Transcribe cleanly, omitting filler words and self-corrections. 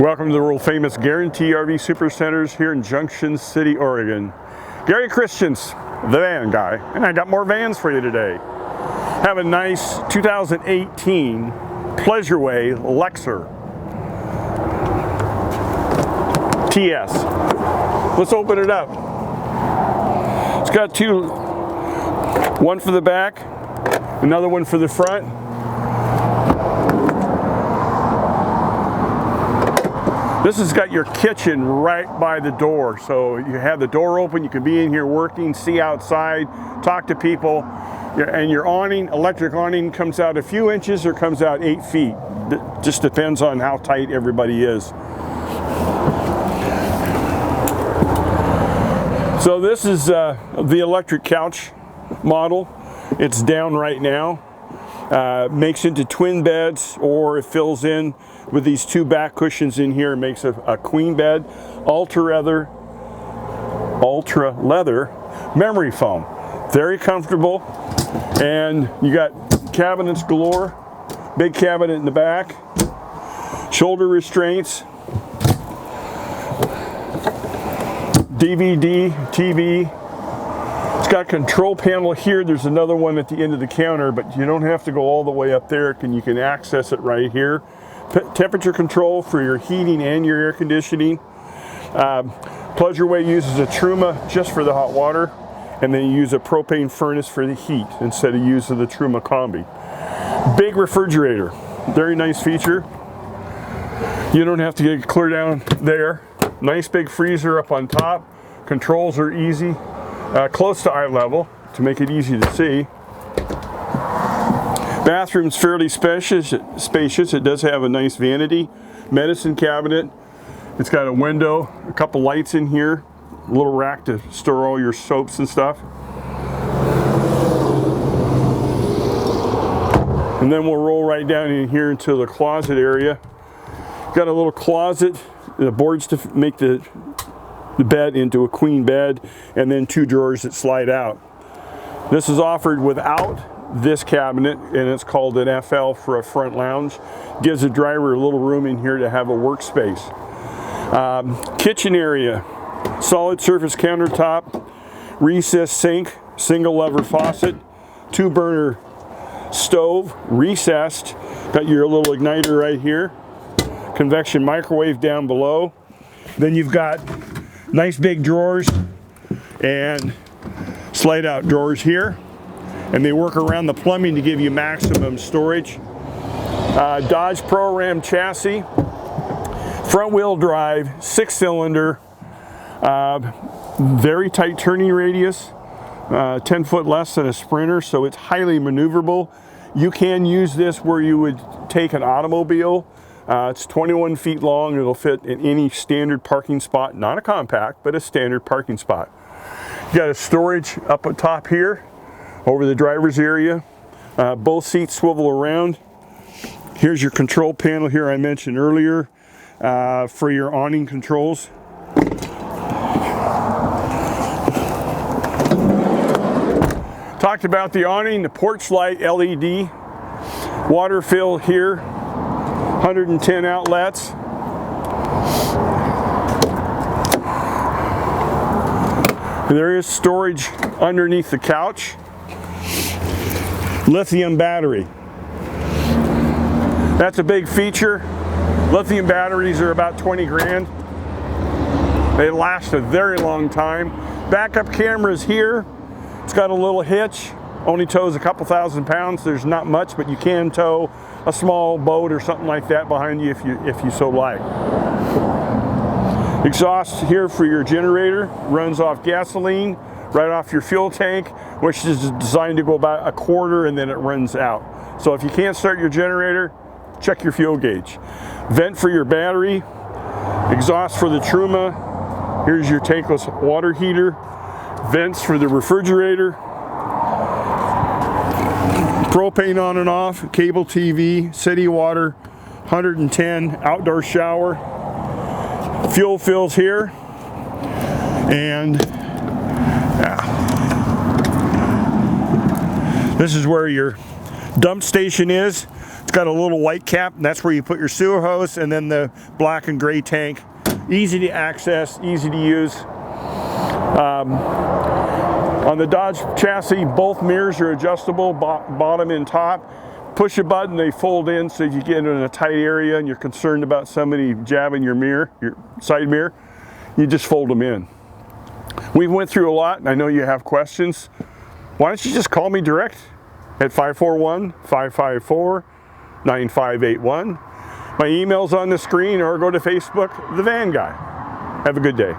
Welcome to the world famous Guaranty RV Supercenters here in Junction City, Oregon. Gary Christians, the van guy, and I got more vans for you today. Have a nice 2018 Pleasure-Way Lexor TS. Let's open it up. It's got two, one for the back, another one for the front. This has got your kitchen right by the door, so you have the door open, you can be in here working, see outside, talk to people, and your awning, electric awning, comes out a few inches or comes out 8 feet. It just depends on how tight everybody is. So this is the electric couch model. It's down right now. Makes into twin beds, or it fills in with these two back cushions in here. It makes a queen bed. Ultra leather memory foam. Very comfortable. And you got cabinets galore. Big cabinet in the back. Shoulder restraints. DVD, TV. It's got control panel here. There's another one at the end of the counter, but you don't have to go all the way up there. You can access it right here. Temperature control for your heating and your air conditioning. Pleasure-Way uses a Truma just for the hot water, and then you use a propane furnace for the heat instead of using the Truma combi. Big refrigerator, very nice feature. You don't have to get clear down there. Nice big freezer up on top. Controls are easy. Close to eye level to make it easy to see. Bathroom's fairly spacious. It does have a nice vanity, medicine cabinet. It's got a window, a couple lights in here, a little rack to store all your soaps and stuff. And then we'll roll right down in here into the closet area. Got a little closet, the boards to make the bed into a queen bed, and then two drawers that slide out. This is offered without this cabinet, and it's called an FL for a front lounge. Gives the driver a little room in here to have a workspace. Kitchen area, solid surface countertop, recessed sink, single lever faucet, 2-burner stove, recessed. Got your little igniter right here. Convection microwave down below. Then you've got nice big drawers and slide out drawers here, and they work around the plumbing to give you maximum storage. Dodge Pro Ram chassis, front wheel drive, 6-cylinder, very tight turning radius, 10 foot less than a Sprinter, so it's highly maneuverable. You can use this where you would take an automobile. It's 21 feet long. It'll fit in any standard parking spot, not a compact, but a standard parking spot. You got a storage up at top here over the driver's area. Both seats swivel around. Here's your control panel here I mentioned earlier for your awning controls. Talked about the awning, the porch light LED, water fill here. 110 outlets. There is storage underneath the couch. Lithium battery. That's a big feature. Lithium batteries are about 20 grand. They last a very long time. Backup cameras here. It's got a little hitch. Only tows a couple thousand pounds. There's not much, but you can tow a small boat or something like that behind you if you so like. Exhaust here for your generator, runs off gasoline right off your fuel tank, which is designed to go about a quarter and then it runs out. So if you can't start your generator, check your fuel gauge. Vent for your battery, exhaust for the Truma. Here's your tankless water heater, vents for the refrigerator. Propane on and off, cable TV, city water, 110, outdoor shower, fuel fills here, and this is where your dump station is. It's got a little white cap, and that's where you put your sewer hose, and then the black and gray tank. Easy to access, easy to use. On the Dodge chassis, both mirrors are adjustable, bottom and top. Push a button, they fold in, so if you get in a tight area and you're concerned about somebody jabbing your mirror, your side mirror, you just fold them in. We went through a lot, and I know you have questions. Why don't you just call me direct at 541-554-9581. My email's on the screen, or go to Facebook, The Van Guy. Have a good day.